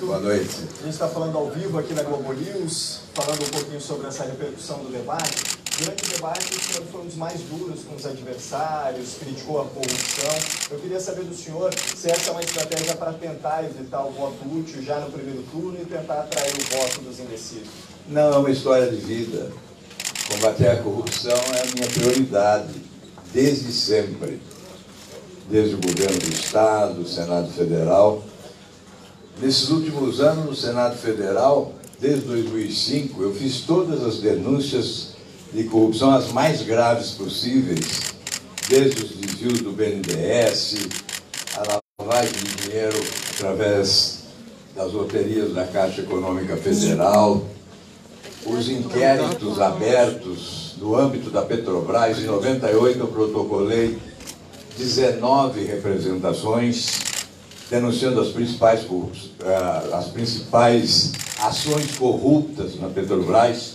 Boa noite. A gente está falando ao vivo aqui na Globo News, falando um pouquinho sobre essa repercussão do debate. Durante o debate, o senhor foi um dos mais duros com os adversários, criticou a corrupção. Eu queria saber do senhor se essa é uma estratégia para tentar evitar o voto útil já no primeiro turno e tentar atrair o voto dos indecisos. Não, é uma história de vida. Combater a corrupção é a minha prioridade, desde sempre. Desde o governo do Estado, o Senado Federal. Nesses últimos anos, no Senado Federal, desde 2005, eu fiz todas as denúncias de corrupção as mais graves possíveis, desde os desvios do BNDES, a lavagem de dinheiro através das loterias da Caixa Econômica Federal, os inquéritos abertos no âmbito da Petrobras. Em 98 eu protocolei 19 representações denunciando as principais ações corruptas na Petrobras.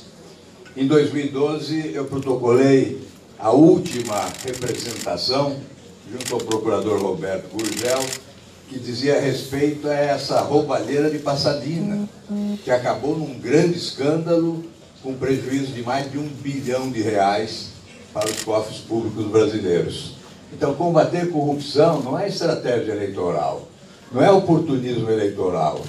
Em 2012, eu protocolei a última representação, junto ao procurador Roberto Gurgel, que dizia respeito a essa roubalheira de Passadina, que acabou num grande escândalo, com prejuízo de mais de R$1 bilhão para os cofres públicos brasileiros. Então, combater corrupção não é estratégia eleitoral, não é oportunismo eleitoral.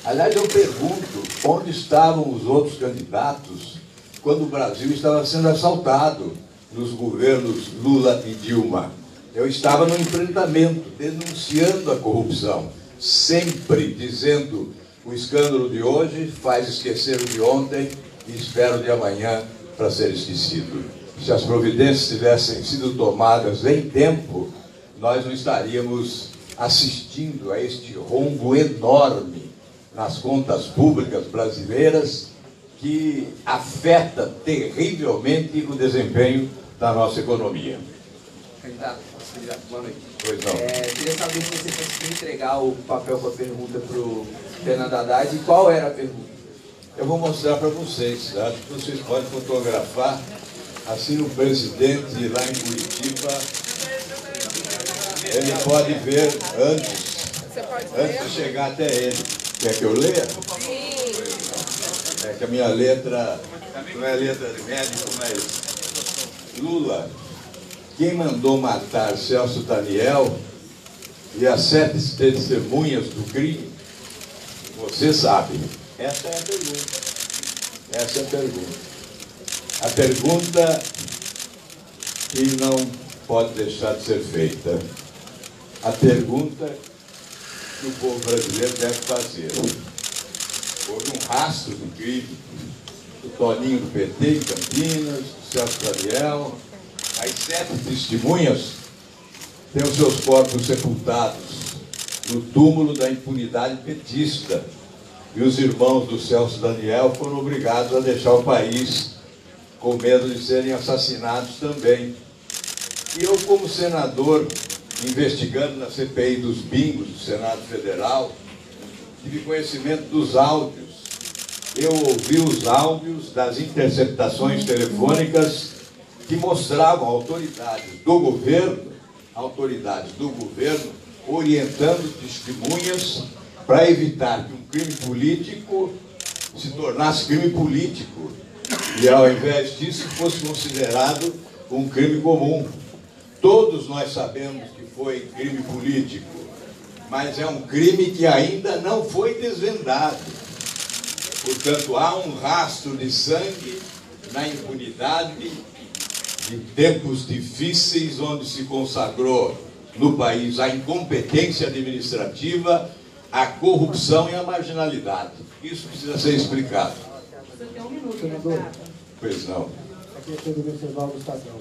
Aliás, eu pergunto, onde estavam os outros candidatos quando o Brasil estava sendo assaltado nos governos Lula e Dilma? Eu estava no enfrentamento, denunciando a corrupção, sempre dizendo: o escândalo de hoje faz esquecer o de ontem e espera o de amanhã para ser esquecido. Se as providências tivessem sido tomadas em tempo, nós não estaríamos assistindo a este rombo enorme nas contas públicas brasileiras, que afeta terrivelmente o desempenho da nossa economia. Candidato, boa noite. Pois não. Queria saber se você conseguiu entregar o papel com a pergunta para o Fernando Haddad e qual era a pergunta. Eu vou mostrar para vocês, acho que vocês podem fotografar. Assim, o presidente lá em Curitiba, ele pode ver antes de chegar até ele. Quer que eu leia? Sim. É que a minha letra não é letra de médico, mas Lula, quem mandou matar Celso Daniel e as 7 testemunhas do crime? Você sabe. Essa é a pergunta. Essa é a pergunta. A pergunta que não pode deixar de ser feita. A pergunta que o povo brasileiro deve fazer. Houve um rastro do crime, do Toninho do PT em Campinas, do Celso Daniel. As 7 testemunhas têm os seus corpos sepultados no túmulo da impunidade petista. E os irmãos do Celso Daniel foram obrigados a deixar o país com medo de serem assassinados também. E eu, como senador, investigando na CPI dos bingos do Senado Federal, tive conhecimento dos áudios. Eu ouvi os áudios das interceptações telefônicas que mostravam autoridades do governo orientando testemunhas para evitar que um crime político se tornasse crime político e, ao invés disso, fosse considerado um crime comum. Todos nós sabemos que foi crime político, mas é um crime que ainda não foi desvendado. Portanto, há um rastro de sangue na impunidade de tempos difíceis, onde se consagrou no país a incompetência administrativa, a corrupção e a marginalidade. Isso precisa ser explicado. Você tem um minuto, senador. Pois não. Aqui é Pedro Venceslau do Estadão.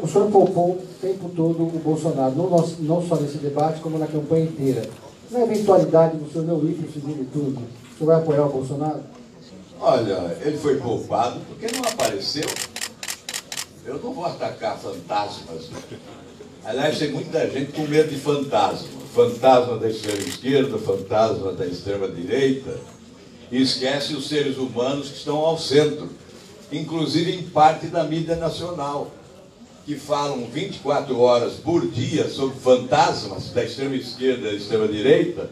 O senhor poupou o tempo todo o Bolsonaro, não só nesse debate, como na campanha inteira. Na eventualidade do senhor não ir para o segundo turno, o senhor vai apoiar o Bolsonaro? Olha, ele foi poupado porque não apareceu. Eu não vou atacar fantasmas. Aliás, tem muita gente com medo de fantasma. Fantasma da extrema esquerda, fantasma da extrema direita. E esquece os seres humanos que estão ao centro, inclusive em parte da mídia nacional, que falam 24 horas por dia sobre fantasmas da extrema esquerda e da extrema direita,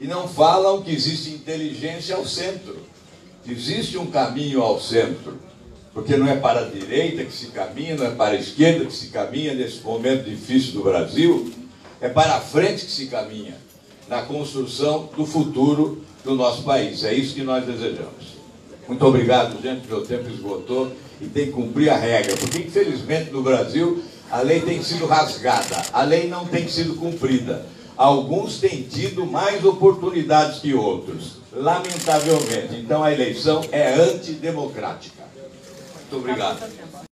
e não falam que existe inteligência ao centro. Existe um caminho ao centro, porque não é para a direita que se caminha, não é para a esquerda que se caminha nesse momento difícil do Brasil, é para a frente que se caminha, na construção do futuro do nosso país. É isso que nós desejamos. Muito obrigado, gente, meu tempo esgotou e tem que cumprir a regra, porque infelizmente no Brasil a lei tem sido rasgada, a lei não tem sido cumprida. Alguns têm tido mais oportunidades que outros, lamentavelmente. Então a eleição é antidemocrática. Muito obrigado.